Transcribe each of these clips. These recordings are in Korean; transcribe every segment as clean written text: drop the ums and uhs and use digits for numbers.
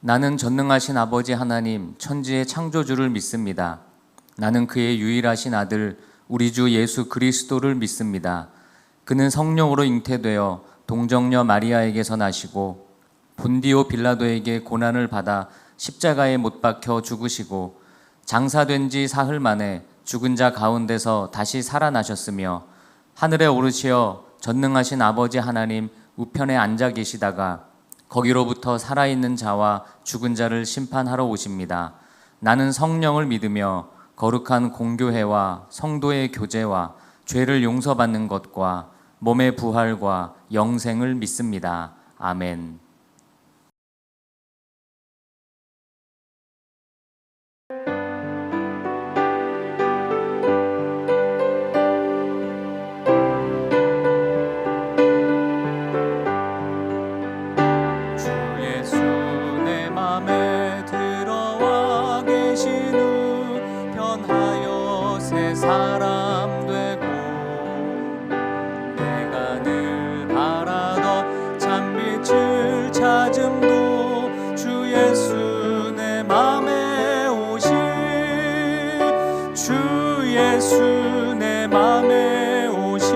나는 전능하신 아버지 하나님, 천지의 창조주를 믿습니다. 나는 그의 유일하신 아들, 우리 주 예수 그리스도를 믿습니다. 그는 성령으로 잉태되어 동정녀 마리아에게서 나시고 본디오 빌라도에게 고난을 받아 십자가에 못 박혀 죽으시고 장사된 지 사흘 만에 죽은 자 가운데서 다시 살아나셨으며 하늘에 오르시어 전능하신 아버지 하나님 우편에 앉아 계시다가 거기로부터 살아있는 자와 죽은 자를 심판하러 오십니다. 나는 성령을 믿으며 거룩한 공교회와 성도의 교제와 죄를 용서받는 것과 몸의 부활과 영생을 믿습니다. 아멘. 사람 되고 내가 늘 바라던 참빛을 찾음도 주 예수 내 맘에 오심 주 예수 내 맘에 오심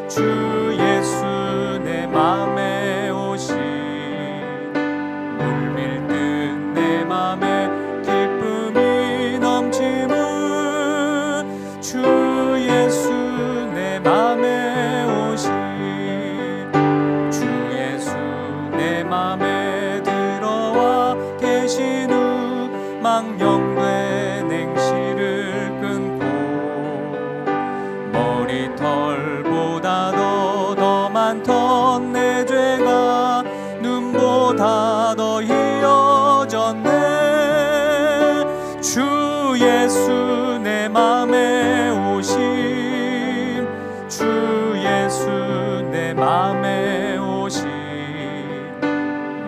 주 예수 내 맘에 오심 물밀듯 내 맘에 기쁨이 넘치는 주 예수 내 맘에 오심 주 예수 내 맘에 들어와 계신 후 망령된 행실을 끊고 머리털보다도 더 많던 내 죄가 눈보다 더 희어졌네 주 예수 내 맘에 오심 주 예수 내 맘에 오심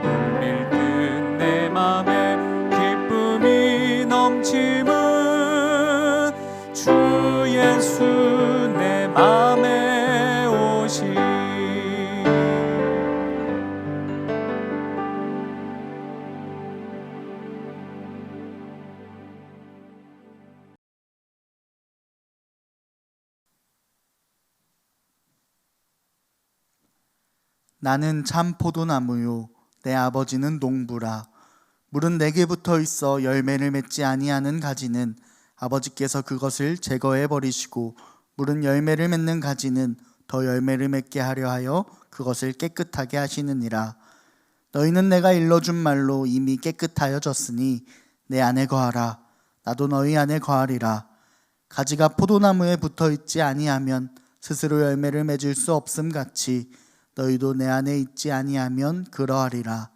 물밀듯 내 맘에 기쁨이 넘침은 주 예수 내 맘에 오심 나는 참 포도나무요 내 아버지는 농부라. 물은 내게 붙어 있어 열매를 맺지 아니하는 가지는 아버지께서 그것을 제거해 버리시고 물은 열매를 맺는 가지는 더 열매를 맺게 하려 하여 그것을 깨끗하게 하시느니라. 너희는 내가 일러준 말로 이미 깨끗하여졌으니 내 안에 거하라. 나도 너희 안에 거하리라. 가지가 포도나무에 붙어 있지 아니하면 스스로 열매를 맺을 수 없음 같이 너희도 내 안에 있지 아니하면 그러하리라.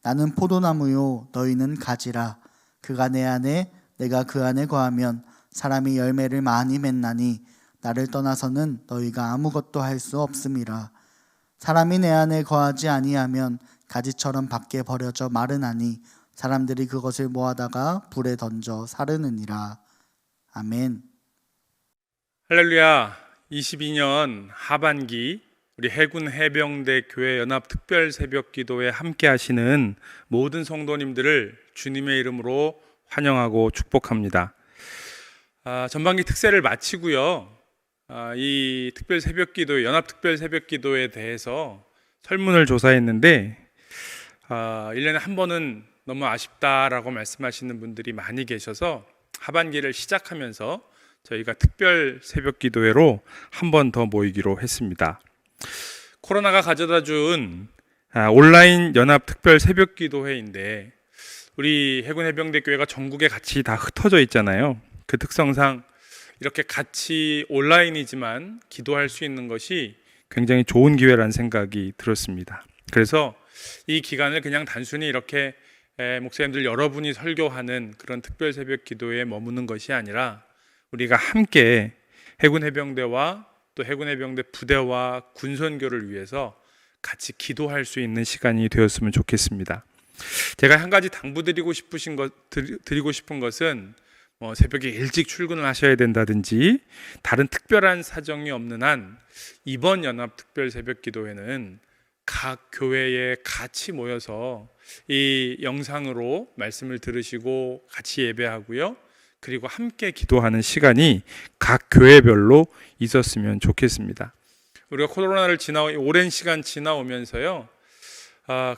나는 포도나무요 너희는 가지라. 그가 내 안에 내가 그 안에 거하면 사람이 열매를 많이 맺나니 나를 떠나서는 너희가 아무것도 할 수 없음이라. 사람이 내 안에 거하지 아니하면 가지처럼 밖에 버려져 마르나니 사람들이 그것을 모아다가 불에 던져 사르느니라. 아멘. 할렐루야. 22년 하반기 우리 해군 해병대 교회 연합 특별 새벽 기도에 함께 하시는 모든 성도님들을 주님의 이름으로 환영하고 축복합니다. 전반기 특세를 마치고요. 이 특별 새벽 기도, 연합 특별 새벽 기도에 대해서 설문을 조사했는데 1년에 한 번은 너무 아쉽다라고 말씀하시는 분들이 많이 계셔서 하반기를 시작하면서 저희가 특별 새벽 기도회로 한 번 더 모이기로 했습니다. 코로나가 가져다 준 온라인 연합 특별 새벽 기도회인데 우리 해군 해병대 교회가 전국에 같이 다 흩어져 있잖아요. 그 특성상 이렇게 같이 온라인이지만 기도할 수 있는 것이 굉장히 좋은 기회라는 생각이 들었습니다. 그래서 이 기간을 그냥 단순히 이렇게 목사님들 여러분이 설교하는 그런 특별 새벽 기도에 머무는 것이 아니라 우리가 함께 해군 해병대와 또 해군 해병대 부대와 군선교를 위해서 같이 기도할 수 있는 시간이 되었으면 좋겠습니다. 제가 한 가지 당부드리고 싶은 것은 새벽에 일찍 출근을 하셔야 된다든지 다른 특별한 사정이 없는 한 이번 연합 특별 새벽 기도회는 각 교회에 같이 모여서 이 영상으로 말씀을 들으시고 같이 예배하고요. 그리고 함께 기도하는 시간이 각 교회별로 있었으면 좋겠습니다. 우리가 코로나를 오랜 시간 지나오면서요,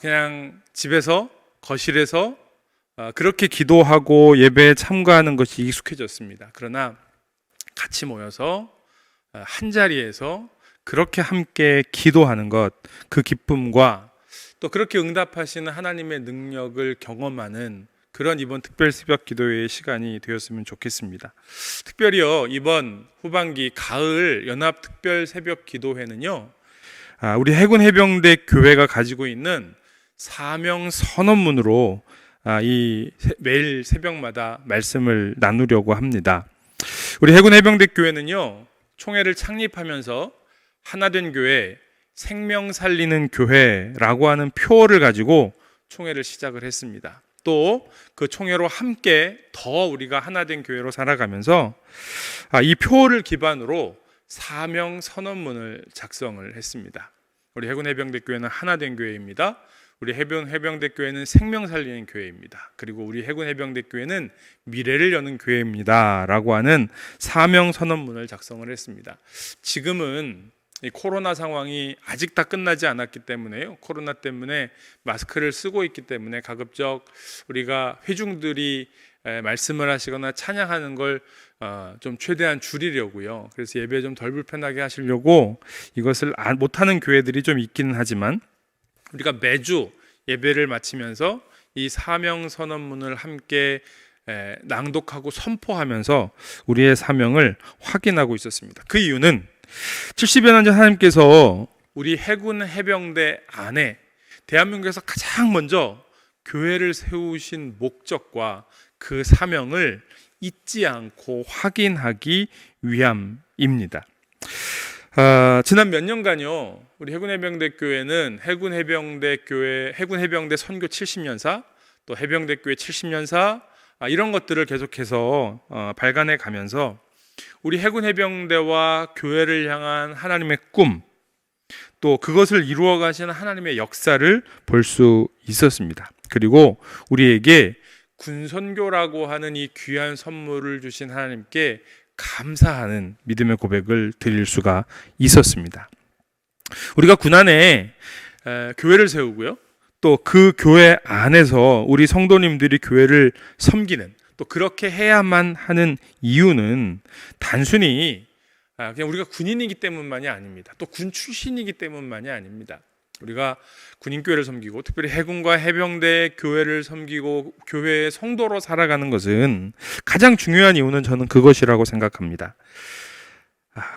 그냥 집에서, 거실에서 그렇게 기도하고 예배에 참가하는 것이 익숙해졌습니다. 그러나 같이 모여서 한 자리에서 그렇게 함께 기도하는 것, 그 기쁨과 또 그렇게 응답하시는 하나님의 능력을 경험하는 그런 이번 특별 새벽 기도회의 시간이 되었으면 좋겠습니다. 특별히요, 이번 후반기 가을 연합 특별 새벽 기도회는요, 우리 해군 해병대 교회가 가지고 있는 사명 선언문으로 매일 새벽마다 말씀을 나누려고 합니다. 우리 해군 해병대 교회는요, 총회를 창립하면서 하나된 교회, 생명 살리는 교회라고 하는 표어를 가지고 총회를 시작을 했습니다. 또 그 총회로 함께 더 우리가 하나된 교회로 살아가면서 이 표어를 기반으로 사명 선언문을 작성을 했습니다. 우리 해군 해병대 교회는 하나된 교회입니다. 우리 해군 해병대 교회는 생명 살리는 교회입니다. 그리고 우리 해군 해병대 교회는 미래를 여는 교회입니다. 라고 하는 사명 선언문을 작성을 했습니다. 지금은 이 코로나 상황이 아직 다 끝나지 않았기 때문에요. 코로나 때문에 마스크를 쓰고 있기 때문에 가급적 우리가 회중들이 말씀을 하시거나 찬양하는 걸 좀 최대한 줄이려고요. 그래서 예배 좀 덜 불편하게 하시려고 이것을 못하는 교회들이 좀 있기는 하지만 우리가 매주 예배를 마치면서 이 사명 선언문을 함께 낭독하고 선포하면서 우리의 사명을 확인하고 있었습니다. 그 이유는 70여 년 전 하나님께서 우리 해군 해병대 안에 대한민국에서 가장 먼저 교회를 세우신 목적과 그 사명을 잊지 않고 확인하기 위함입니다. 지난 몇 년간요, 우리 해군 해병대 교회는 해군 해병대 선교 70년사, 또 해병대 교회 70년사 이런 것들을 계속해서 발간해 가면서 우리 해군 해병대와 교회를 향한 하나님의 꿈, 또 그것을 이루어 가시는 하나님의 역사를 볼 수 있었습니다. 그리고 우리에게 군선교라고 하는 이 귀한 선물을 주신 하나님께 감사하는 믿음의 고백을 드릴 수가 있었습니다. 우리가 군 안에 교회를 세우고요, 또 그 교회 안에서 우리 성도님들이 교회를 섬기는, 또 그렇게 해야만 하는 이유는 단순히 그냥 우리가 군인이기 때문만이 아닙니다. 또 군 출신이기 때문만이 아닙니다. 우리가 군인교회를 섬기고 특별히 해군과 해병대 교회를 섬기고 교회의 성도로 살아가는 것은 가장 중요한 이유는 저는 그것이라고 생각합니다.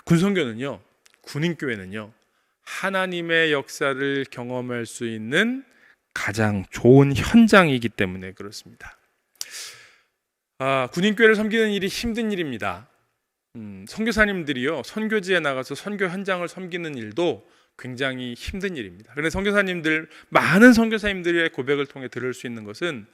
군선교는요, 군인교회는요, 하나님의 역사를 경험할 수 있는 가장 좋은 현장이기 때문에 그렇습니다. 군인교회를 섬기는 일이 힘든 일입니다. 선교사님들이요, 선교지에 나가서 선교 현장을 섬기는 일도 굉장히 힘든 일입니다. 그런데 많은 선교사님들의 고백을 통해 들을 수 있는 것은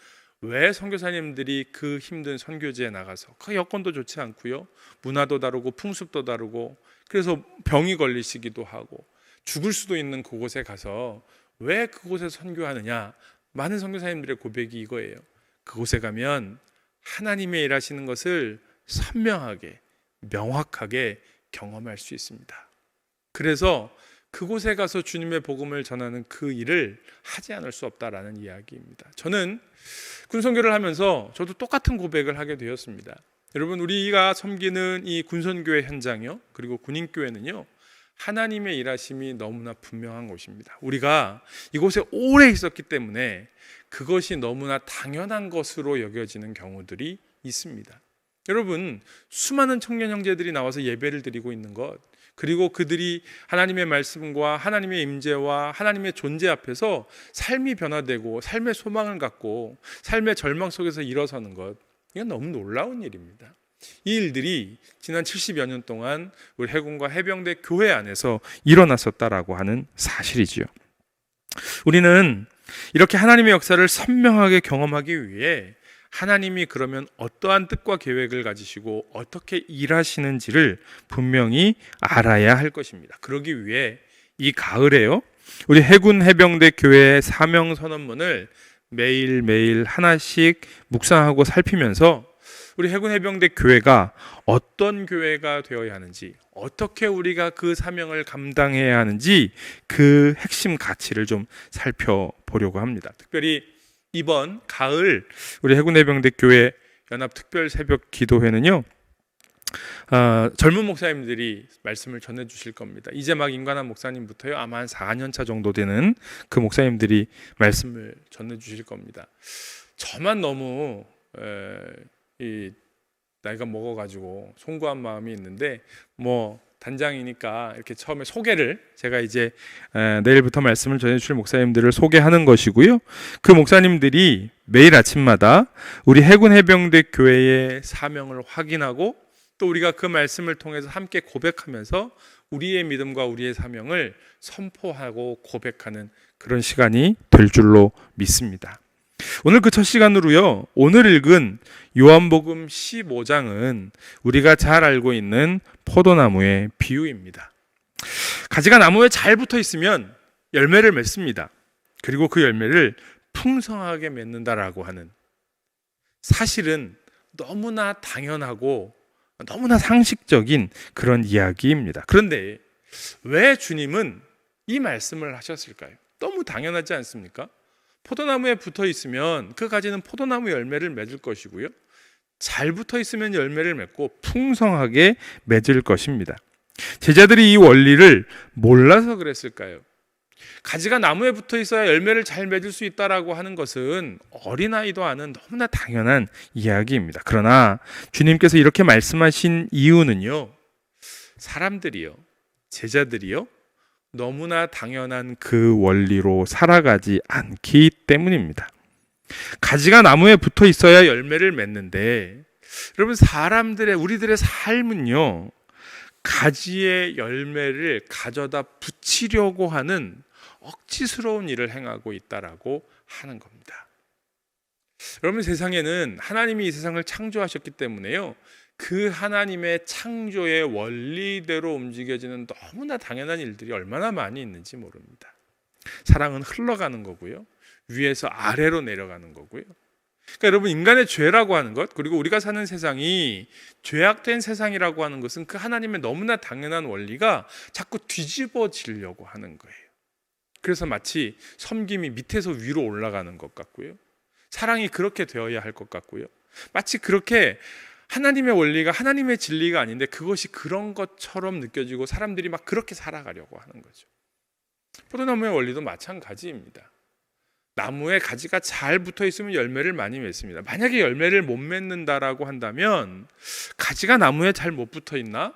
왜 선교사님들이 그 힘든 선교지에 나가서 그 여건도 좋지 않고요, 문화도 다르고 풍습도 다르고 그래서 병이 걸리시기도 하고 죽을 수도 있는 그곳에 가서 왜 그곳에서 선교하느냐, 많은 선교사님들의 고백이 이거예요. 그곳에 가면 하나님의 일하시는 것을 선명하게 명확하게 경험할 수 있습니다. 그래서 그곳에 가서 주님의 복음을 전하는 그 일을 하지 않을 수 없다라는 이야기입니다. 저는 군선교를 하면서 저도 똑같은 고백을 하게 되었습니다. 여러분, 우리가 섬기는 이 군선교회 현장이요, 그리고 군인교회는요, 하나님의 일하심이 너무나 분명한 곳입니다. 우리가 이곳에 오래 있었기 때문에 그것이 너무나 당연한 것으로 여겨지는 경우들이 있습니다. 여러분, 수많은 청년 형제들이 나와서 예배를 드리고 있는 것, 그리고 그들이 하나님의 말씀과 하나님의 임재와 하나님의 존재 앞에서 삶이 변화되고 삶의 소망을 갖고 삶의 절망 속에서 일어서는 것, 이건 너무 놀라운 일입니다. 이 일들이 지난 70여 년 동안 우리 해군과 해병대 교회 안에서 일어났었다라고 하는 사실이지요. 우리는 이렇게 하나님의 역사를 선명하게 경험하기 위해 하나님이 그러면 어떠한 뜻과 계획을 가지시고 어떻게 일하시는지를 분명히 알아야 할 것입니다. 그러기 위해 이 가을에요, 우리 해군 해병대 교회의 사명 선언문을 매일매일 하나씩 묵상하고 살피면서 우리 해군해병대 교회가 어떤 교회가 되어야 하는지, 어떻게 우리가 그 사명을 감당해야 하는지 그 핵심 가치를 좀 살펴보려고 합니다. 특별히 이번 가을 우리 해군해병대 교회 연합 특별 새벽 기도회는요, 젊은 목사님들이 말씀을 전해 주실 겁니다. 이제 막 임관한 목사님부터요, 아마 한 4년 차 정도 되는 그 목사님들이 말씀을 전해 주실 겁니다. 저만 너무 이 나이가 먹어가지고 송구한 마음이 있는데, 뭐 단장이니까 이렇게 처음에 소개를, 제가 이제 내일부터 말씀을 전해 주실 목사님들을 소개하는 것이고요, 그 목사님들이 매일 아침마다 우리 해군해병대 교회의 사명을 확인하고, 또 우리가 그 말씀을 통해서 함께 고백하면서 우리의 믿음과 우리의 사명을 선포하고 고백하는 그런 시간이 될 줄로 믿습니다. 오늘 그 첫 시간으로요, 오늘 읽은 요한복음 15장은 우리가 잘 알고 있는 포도나무의 비유입니다. 가지가 나무에 잘 붙어 있으면 열매를 맺습니다. 그리고 그 열매를 풍성하게 맺는다라고 하는, 사실은 너무나 당연하고 너무나 상식적인 그런 이야기입니다. 그런데 왜 주님은 이 말씀을 하셨을까요? 너무 당연하지 않습니까? 포도나무에 붙어 있으면 그 가지는 포도나무 열매를 맺을 것이고요, 잘 붙어 있으면 열매를 맺고 풍성하게 맺을 것입니다. 제자들이 이 원리를 몰라서 그랬을까요? 가지가 나무에 붙어 있어야 열매를 잘 맺을 수 있다라고 하는 것은 어린아이도 아는 너무나 당연한 이야기입니다. 그러나 주님께서 이렇게 말씀하신 이유는요, 사람들이요, 제자들이요, 너무나 당연한 그 원리로 살아가지 않기 때문입니다. 가지가 나무에 붙어 있어야 열매를 맺는데, 여러분, 우리들의 삶은요, 가지의 열매를 가져다 붙이려고 하는 억지스러운 일을 행하고 있다라고 하는 겁니다. 여러분, 세상에는 하나님이 이 세상을 창조하셨기 때문에요, 그 하나님의 창조의 원리대로 움직여지는 너무나 당연한 일들이 얼마나 많이 있는지 모릅니다. 사랑은 흘러가는 거고요, 위에서 아래로 내려가는 거고요. 그러니까 여러분, 인간의 죄라고 하는 것, 그리고 우리가 사는 세상이 죄악된 세상이라고 하는 것은 그 하나님의 너무나 당연한 원리가 자꾸 뒤집어지려고 하는 거예요. 그래서 마치 섬김이 밑에서 위로 올라가는 것 같고요, 사랑이 그렇게 되어야 할 것 같고요, 마치 그렇게 하나님의 원리가 하나님의 진리가 아닌데 그것이 그런 것처럼 느껴지고 사람들이 막 그렇게 살아가려고 하는 거죠. 포도나무의 원리도 마찬가지입니다. 나무에 가지가 잘 붙어 있으면 열매를 많이 맺습니다. 만약에 열매를 못 맺는다라고 한다면 가지가 나무에 잘 못 붙어 있나?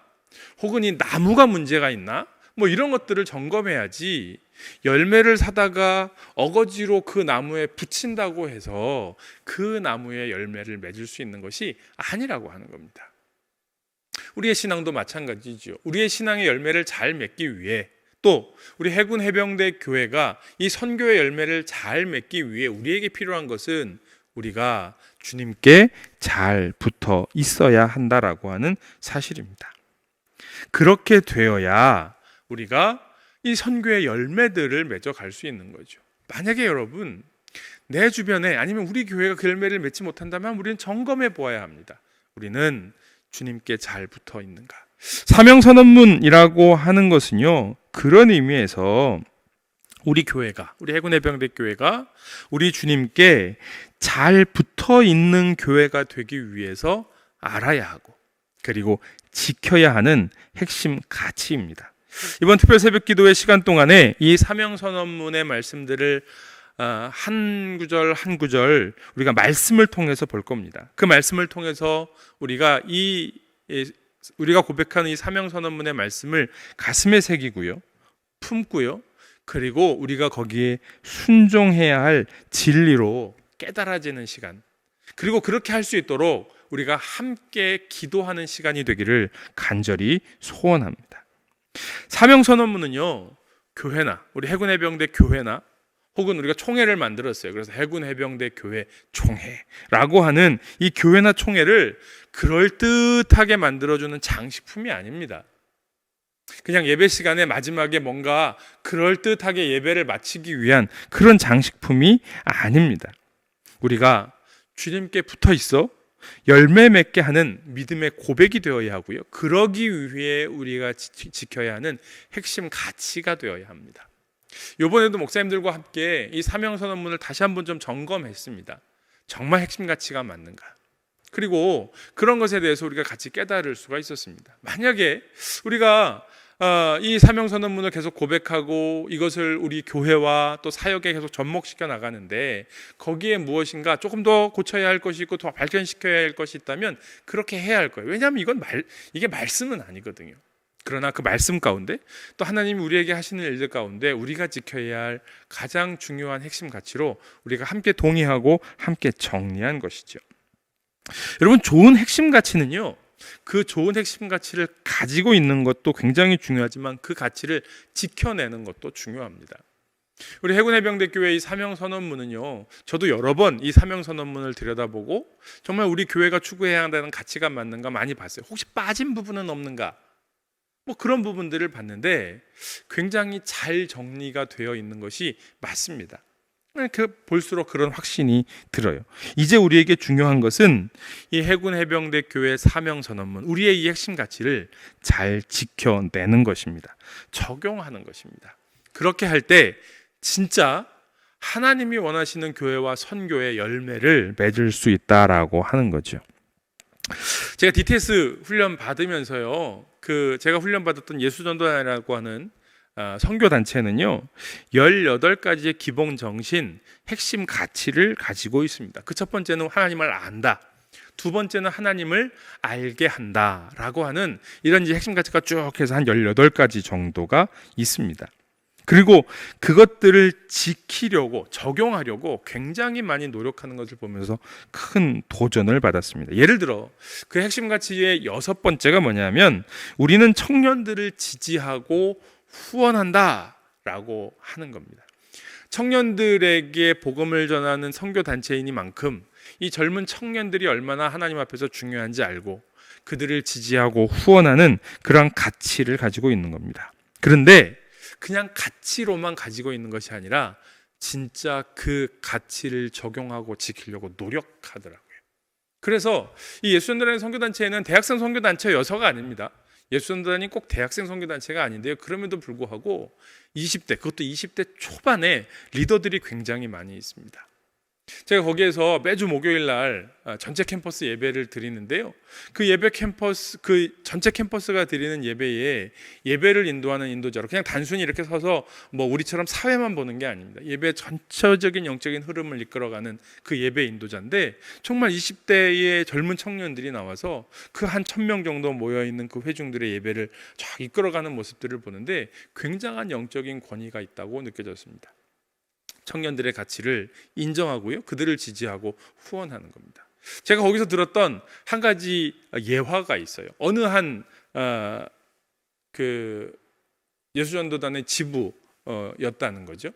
혹은 이 나무가 문제가 있나? 뭐 이런 것들을 점검해야지, 열매를 사다가 어거지로 그 나무에 붙인다고 해서 그 나무에 열매를 맺을 수 있는 것이 아니라고 하는 겁니다. 우리의 신앙도 마찬가지죠. 우리의 신앙의 열매를 잘 맺기 위해, 또 우리 해군 해병대 교회가 이 선교의 열매를 잘 맺기 위해 우리에게 필요한 것은 우리가 주님께 잘 붙어 있어야 한다라고 하는 사실입니다. 그렇게 되어야 우리가 이 선교의 열매들을 맺어갈 수 있는 거죠. 만약에 여러분, 내 주변에, 아니면 우리 교회가 그 열매를 맺지 못한다면 우리는 점검해 보아야 합니다. 우리는 주님께 잘 붙어 있는가? 사명선언문이라고 하는 것은요, 그런 의미에서 우리 교회가, 우리 해군해병대 교회가 우리 주님께 잘 붙어 있는 교회가 되기 위해서 알아야 하고, 그리고 지켜야 하는 핵심 가치입니다. 이번 특별 새벽 기도의 시간 동안에 이 사명선언문의 말씀들을 한 구절 한 구절 우리가 말씀을 통해서 볼 겁니다. 그 말씀을 통해서 우리가 고백하는 이 사명선언문의 말씀을 가슴에 새기고요, 품고요, 그리고 우리가 거기에 순종해야 할 진리로 깨달아지는 시간, 그리고 그렇게 할 수 있도록 우리가 함께 기도하는 시간이 되기를 간절히 소원합니다. 사명선언문은요, 교회나 우리 해군해병대 교회나 혹은 우리가 총회를 만들었어요. 그래서 해군해병대 교회 총회라고 하는 이 교회나 총회를 그럴듯하게 만들어주는 장식품이 아닙니다. 그냥 예배 시간에 마지막에 뭔가 그럴듯하게 예배를 마치기 위한 그런 장식품이 아닙니다. 우리가 주님께 붙어 있어 열매 맺게 하는 믿음의 고백이 되어야 하고요. 그러기 위해 우리가 지켜야 하는 핵심 가치가 되어야 합니다. 이번에도 목사님들과 함께 이 사명선언문을 다시 한번 좀 점검했습니다. 정말 핵심 가치가 맞는가? 그리고 그런 것에 대해서 우리가 같이 깨달을 수가 있었습니다. 만약에 우리가 이 사명선언문을 계속 고백하고 이것을 우리 교회와 또 사역에 계속 접목시켜 나가는데 거기에 무엇인가 조금 더 고쳐야 할 것이 있고 더 발전시켜야 할 것이 있다면 그렇게 해야 할 거예요. 왜냐하면 이게 말씀은 아니거든요. 그러나 그 말씀 가운데 또 하나님이 우리에게 하시는 일들 가운데 우리가 지켜야 할 가장 중요한 핵심 가치로 우리가 함께 동의하고 함께 정리한 것이죠. 여러분, 좋은 핵심 가치는요, 그 좋은 핵심 가치를 가지고 있는 것도 굉장히 중요하지만 그 가치를 지켜내는 것도 중요합니다. 우리 해군해병대교회 이 사명선언문은요, 저도 여러 번 이 사명선언문을 들여다보고 정말 우리 교회가 추구해야 한다는 가치가 맞는가 많이 봤어요. 혹시 빠진 부분은 없는가? 뭐 그런 부분들을 봤는데 굉장히 잘 정리가 되어 있는 것이 맞습니다. 볼수록 그런 확신이 들어요. 이제 우리에게 중요한 것은 이 해군해병대 교회 사명선언문, 우리의 이 핵심 가치를 잘 지켜내는 것입니다. 적용하는 것입니다. 그렇게 할 때 진짜 하나님이 원하시는 교회와 선교의 열매를 맺을 수 있다라고 하는 거죠. 제가 DTS 훈련 받으면서요, 제가 훈련 받았던 예수전도단이라고 하는 선교단체는요 18가지의 기본 정신, 핵심 가치를 가지고 있습니다. 그 첫 번째는 하나님을 안다, 두 번째는 하나님을 알게 한다라고 하는 이런 이제 핵심 가치가 쭉 해서 한 18가지 정도가 있습니다. 그리고 그것들을 지키려고, 적용하려고 굉장히 많이 노력하는 것을 보면서 큰 도전을 받았습니다. 예를 들어 그 핵심 가치의 6번째가 뭐냐면 우리는 청년들을 지지하고 후원한다 라고 하는 겁니다. 청년들에게 복음을 전하는 선교단체이니만큼 이 젊은 청년들이 얼마나 하나님 앞에서 중요한지 알고 그들을 지지하고 후원하는 그런 가치를 가지고 있는 겁니다. 그런데 그냥 가치로만 가지고 있는 것이 아니라 진짜 그 가치를 적용하고 지키려고 노력하더라고요. 그래서 이 예수전도단의 선교단체에는 대학생 선교단체여서가 아닙니다. 예수전도단이 꼭 대학생 선교단체가 아닌데요, 그럼에도 불구하고 20대, 그것도 20대 초반에 리더들이 굉장히 많이 있습니다. 제가 거기에서 매주 목요일 날 전체 캠퍼스 예배를 드리는데요, 그 예배 캠퍼스, 그 전체 캠퍼스가 드리는 예배에 예배를 인도하는 인도자로 그냥 단순히 이렇게 서서 뭐 우리처럼 사회만 보는 게 아닙니다. 예배 전체적인 영적인 흐름을 이끌어가는 그 예배 인도자인데 정말 20대의 젊은 청년들이 나와서 그 한 1000명 정도 모여있는 그 회중들의 예배를 쫙 이끌어가는 모습들을 보는데 굉장한 영적인 권위가 있다고 느껴졌습니다. 청년들의 가치를 인정하고요, 그들을 지지하고 후원하는 겁니다. 제가 거기서 들었던 한 가지 예화가 있어요. 어느 한 예수전도단의 지부였다는 거죠.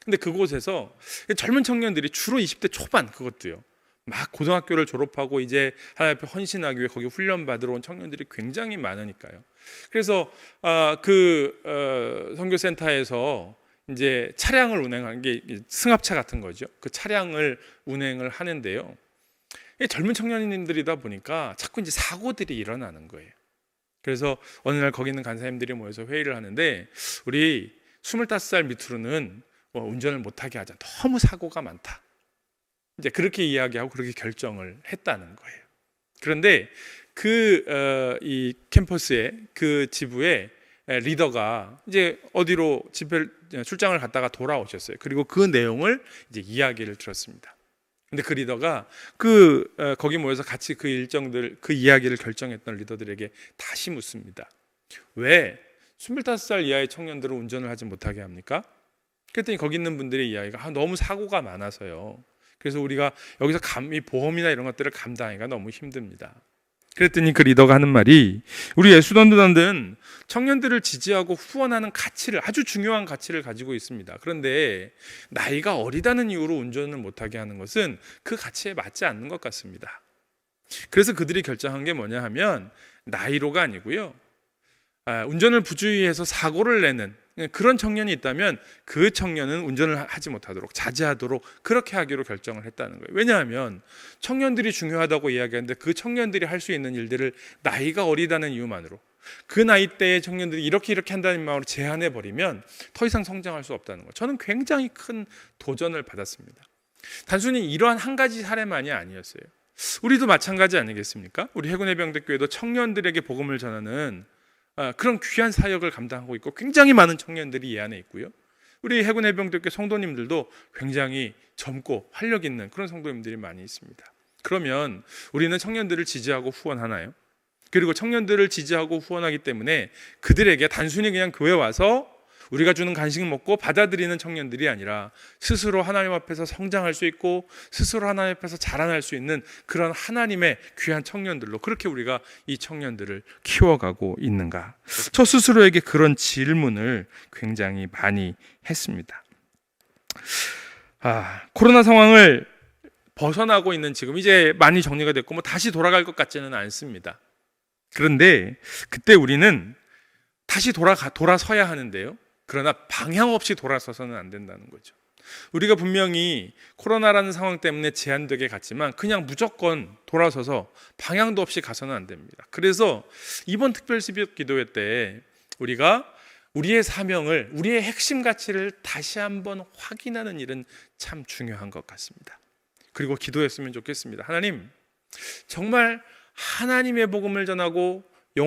근데 그곳에서 젊은 청년들이 주로 20대 초반, 그것도요, 막 고등학교를 졸업하고 이제 하나님 앞에 헌신하기 위해 거기 훈련 받으러 온 청년들이 굉장히 많으니까요. 그래서 선교센터에서 이제 차량을 운행하는 게 승합차 같은 거죠. 그 차량을 운행을 하는데요, 젊은 청년님들이다 보니까 자꾸 이제 사고들이 일어나는 거예요. 그래서 어느 날 거기 있는 간사님들이 모여서 회의를 하는데 우리 25살 밑으로는 운전을 못하게 하자. 너무 사고가 많다. 이제 그렇게 이야기하고 그렇게 결정을 했다는 거예요. 그런데 이 캠퍼스의 그 지부에 리더가 이제 어디로 출장을 갔다가 돌아오셨어요. 그리고 그 내용을 이제 이야기를 들었습니다. 근데 그 리더가 거기 모여서 같이 그 일정들, 그 이야기를 결정했던 리더들에게 다시 묻습니다. 왜 25살 이하의 청년들은 운전을 하지 못하게 합니까? 그랬더니 거기 있는 분들의 이야기가 너무 사고가 많아서요. 그래서 우리가 여기서 이 보험이나 이런 것들을 감당하기가 너무 힘듭니다. 그랬더니 그 리더가 하는 말이, 우리 예수전도단들은 청년들을 지지하고 후원하는 가치를, 아주 중요한 가치를 가지고 있습니다. 그런데 나이가 어리다는 이유로 운전을 못하게 하는 것은 그 가치에 맞지 않는 것 같습니다. 그래서 그들이 결정한 게 뭐냐 하면 나이로가 아니고요, 운전을 부주의해서 사고를 내는 그런 청년이 있다면 그 청년은 운전을 하지 못하도록 자제하도록 그렇게 하기로 결정을 했다는 거예요. 왜냐하면 청년들이 중요하다고 이야기하는데 그 청년들이 할 수 있는 일들을 나이가 어리다는 이유만으로 그 나이 때의 청년들이 이렇게 한다는 마음으로 제한해 버리면 더 이상 성장할 수 없다는 거예요. 저는 굉장히 큰 도전을 받았습니다. 단순히 이러한 한 가지 사례만이 아니었어요. 우리도 마찬가지 아니겠습니까? 우리 해군해병대교회도 청년들에게 복음을 전하는 그런 귀한 사역을 감당하고 있고 굉장히 많은 청년들이 이 안에 있고요. 우리 해군해병대교회 성도님들도 굉장히 젊고 활력 있는 그런 성도님들이 많이 있습니다. 그러면 우리는 청년들을 지지하고 후원하나요? 그리고 청년들을 지지하고 후원하기 때문에 그들에게 단순히 그냥 교회 와서 우리가 주는 간식 먹고 받아들이는 청년들이 아니라 스스로 하나님 앞에서 성장할 수 있고 스스로 하나님 앞에서 자라날 수 있는 그런 하나님의 귀한 청년들로 그렇게 우리가 이 청년들을 키워가고 있는가? 저 스스로에게 그런 질문을 굉장히 많이 했습니다. 코로나 상황을 벗어나고 있는 지금 이제 많이 정리가 됐고 뭐 다시 돌아갈 것 같지는 않습니다. 그런데 그때 우리는 다시 돌아서야 하는데요. 그러나 방향 없이 돌아서서는 안 된다는 거죠. 우리가 분명히 코로나라는 상황 때문에 제한되게 갔지만 그냥 무조건 돌아서서 방향도 없이 가서는 안 됩니다. 그래서 이번 특별 새벽 기도회 때 우리가 우리의 사명을, 우리의 핵심 가치를 다시 한번 확인하는 일은 참 중요한 것 같습니다. 그리고 기도했으면 좋겠습니다. 하나님, 정말 하나님의 복음을 전하고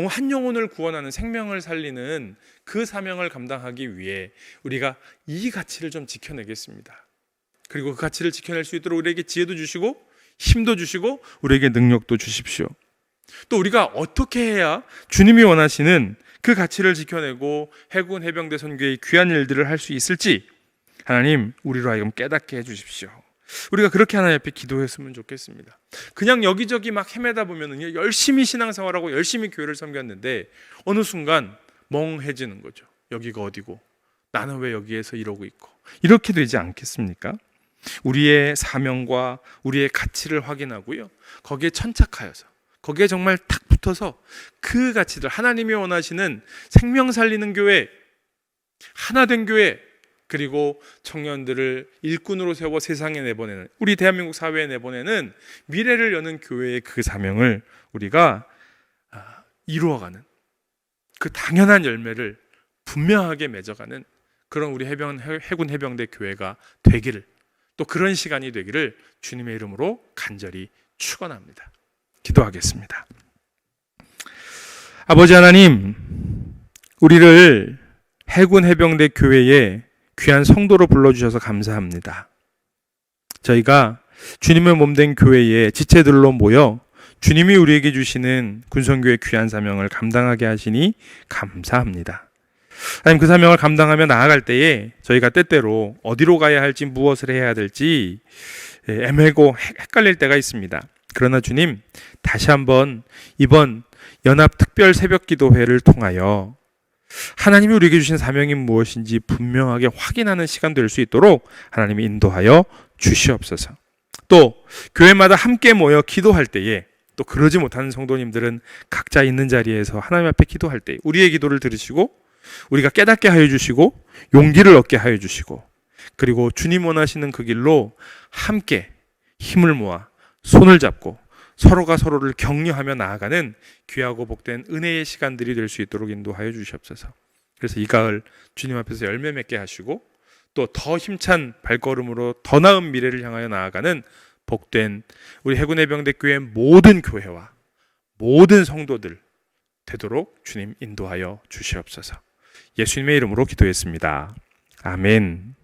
한 영혼을 구원하는 생명을 살리는 그 사명을 감당하기 위해 우리가 이 가치를 좀 지켜내겠습니다. 그리고 그 가치를 지켜낼 수 있도록 우리에게 지혜도 주시고 힘도 주시고 우리에게 능력도 주십시오. 또 우리가 어떻게 해야 주님이 원하시는 그 가치를 지켜내고 해군 해병대 선교의 귀한 일들을 할 수 있을지 하나님 우리로 하여금 깨닫게 해주십시오. 우리가 그렇게 하나님 앞에 기도했으면 좋겠습니다. 그냥 여기저기 막 헤매다 보면은 열심히 신앙생활하고 열심히 교회를 섬겼는데 어느 순간 멍해지는 거죠. 여기가 어디고 나는 왜 여기에서 이러고 있고 이렇게 되지 않겠습니까? 우리의 사명과 우리의 가치를 확인하고요. 거기에 천착하여서 거기에 정말 탁 붙어서 그 가치들 하나님이 원하시는 생명 살리는 교회, 하나된 교회, 그리고 청년들을 일꾼으로 세워 세상에 내보내는 우리 대한민국 사회에 내보내는 미래를 여는 교회의 그 사명을 우리가 이루어가는 그 당연한 열매를 분명하게 맺어가는 그런 우리 해군 해병대 교회가 되기를 또 그런 시간이 되기를 주님의 이름으로 간절히 축원합니다. 기도하겠습니다. 아버지 하나님, 우리를 해군 해병대 교회에 귀한 성도로 불러주셔서 감사합니다. 저희가 주님의 몸된 교회에 지체들로 모여 주님이 우리에게 주시는 군성교의 귀한 사명을 감당하게 하시니 감사합니다. 하나님, 그 사명을 감당하며 나아갈 때에 저희가 때때로 어디로 가야 할지 무엇을 해야 될지 애매고 헷갈릴 때가 있습니다. 그러나 주님, 다시 한번 이번 연합 특별 새벽 기도회를 통하여 하나님이 우리에게 주신 사명이 무엇인지 분명하게 확인하는 시간 될 수 있도록 하나님이 인도하여 주시옵소서. 또 교회마다 함께 모여 기도할 때에 또 그러지 못하는 성도님들은 각자 있는 자리에서 하나님 앞에 기도할 때 우리의 기도를 들으시고 우리가 깨닫게 하여 주시고 용기를 얻게 하여 주시고 그리고 주님 원하시는 그 길로 함께 힘을 모아 손을 잡고 서로가 서로를 격려하며 나아가는 귀하고 복된 은혜의 시간들이 될 수 있도록 인도하여 주시옵소서. 그래서 이 가을 주님 앞에서 열매 맺게 하시고 또 더 힘찬 발걸음으로 더 나은 미래를 향하여 나아가는 복된 우리 해군해병대 교회 모든 교회와 모든 성도들 되도록 주님 인도하여 주시옵소서. 예수님의 이름으로 기도했습니다. 아멘.